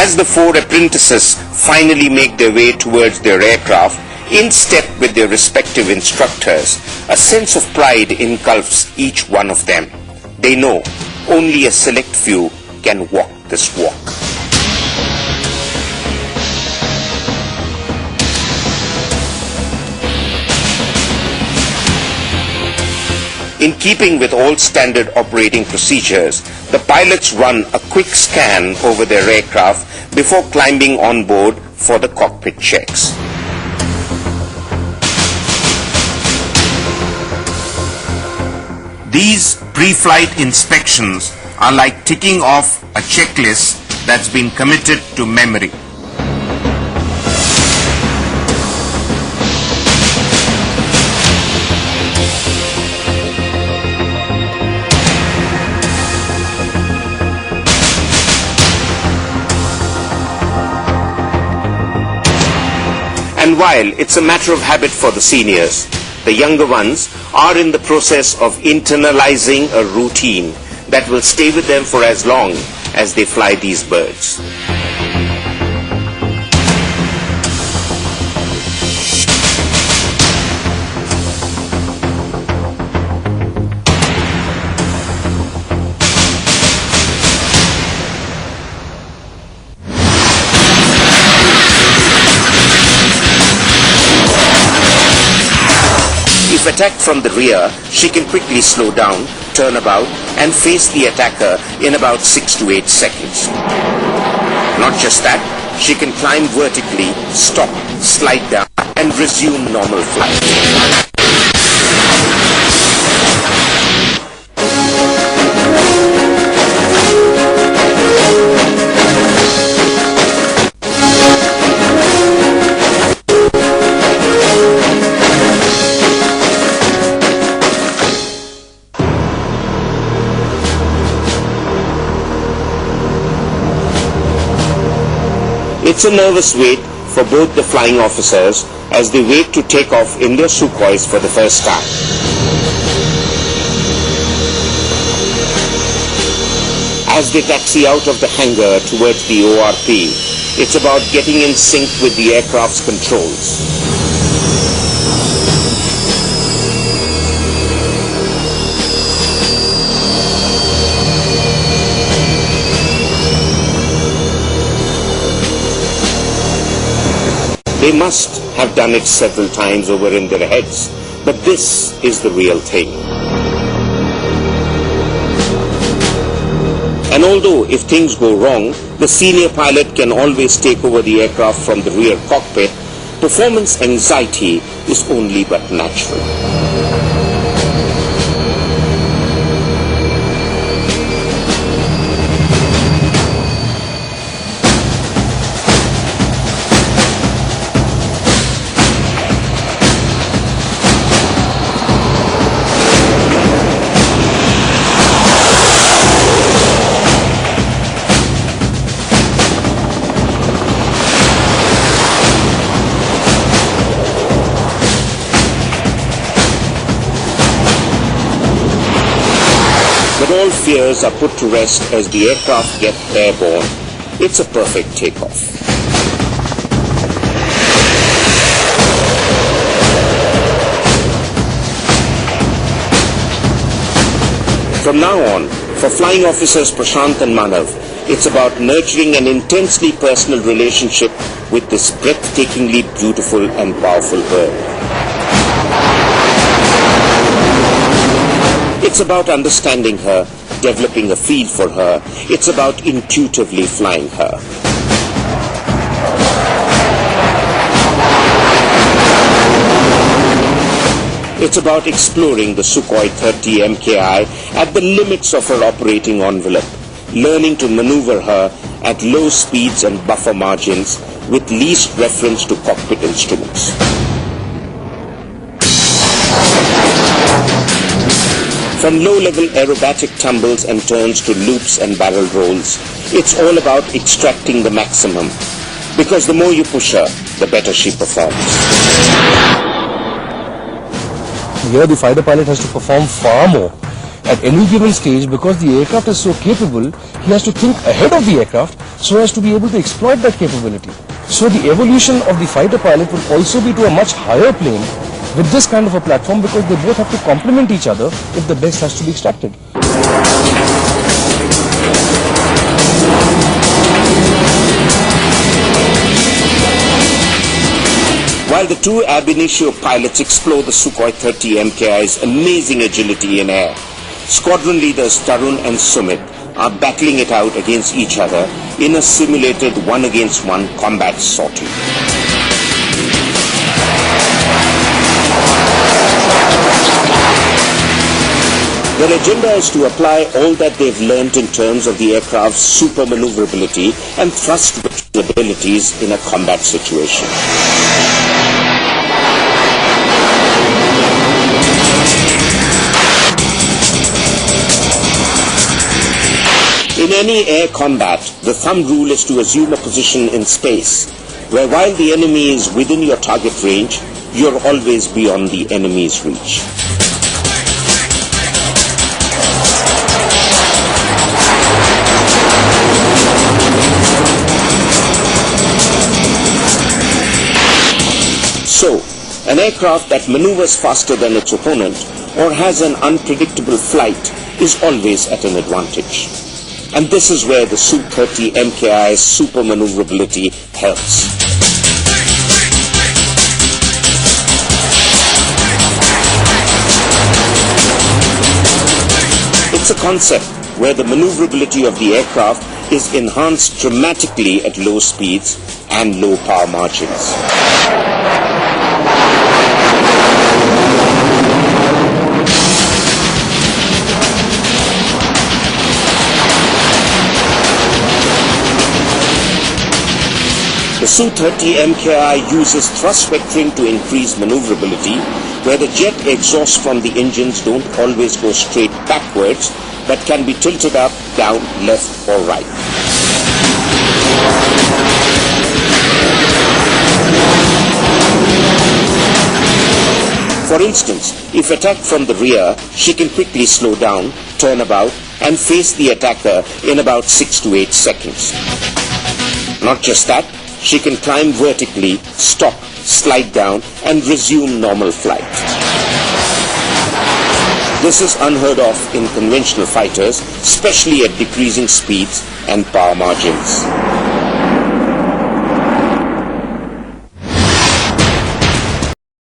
As the four apprentices finally make their way towards their aircraft, in step with their respective instructors, a sense of pride engulfs each one of them. They know only a select few can walk this walk. In keeping with all standard operating procedures, the pilots run a quick scan over their aircraft before climbing on board for the cockpit checks. These pre-flight inspections are like ticking off a checklist that's been committed to memory. And while it's a matter of habit for the seniors, the younger ones are in the process of internalizing a routine that will stay with them for as long as they fly these birds. If attacked from the rear, she can quickly slow down, turn about, and face the attacker in about 6 to 8 seconds. Not just that, she can climb vertically, stop, slide down, and resume normal flight. It's a nervous wait for both the flying officers as they wait to take off in their Sukhois for the first time. As they taxi out of the hangar towards the ORP, it's about getting in sync with the aircraft's controls. They must have done it several times over in their heads, but this is the real thing. And although if things go wrong, the senior pilot can always take over the aircraft from the rear cockpit, performance anxiety is only but natural. But all fears are put to rest as the aircraft gets airborne. It's a perfect takeoff. From now on, for flying officers Prashant and Manav, it's about nurturing an intensely personal relationship with this breathtakingly beautiful and powerful bird. It's about understanding her, developing a feel for her. It's about intuitively flying her. It's about exploring the Sukhoi 30 MKI at the limits of her operating envelope, learning to maneuver her at low speeds and buffer margins with least reference to cockpit instruments. From low-level aerobatic tumbles and turns to loops and barrel rolls, it's all about extracting the maximum, because the more you push her, the better she performs. Here the fighter pilot has to perform far more at any given stage because the aircraft is so capable, he has to think ahead of the aircraft so as to be able to exploit that capability. So the evolution of the fighter pilot will also be to a much higher plane with this kind of a platform, because they both have to complement each other if the best has to be extracted. While the two ab initio pilots explore the Sukhoi 30 MKI's amazing agility in air, squadron leaders Tarun and Sumit are battling it out against each other in a simulated one-against-one combat sortie. Their agenda is to apply all that they've learnt in terms of the aircraft's super maneuverability and thrust abilities in a combat situation. In any air combat, the thumb rule is to assume a position in space, where while the enemy is within your target range, you're always beyond the enemy's reach. So, an aircraft that maneuvers faster than its opponent or has an unpredictable flight is always at an advantage. And this is where the Su-30 MKI's super maneuverability helps. It's a concept where the maneuverability of the aircraft is enhanced dramatically at low speeds and low power margins. The Su-30 MKI uses thrust vectoring to increase maneuverability, where the jet exhausts from the engines don't always go straight backwards, but can be tilted up, down, left or right. For instance, if attacked from the rear, she can quickly slow down, turn about and face the attacker in about 6 to 8 seconds. Not just that, she can climb vertically, stop, slide down and resume normal flight. This is unheard of in conventional fighters, especially at decreasing speeds and power margins.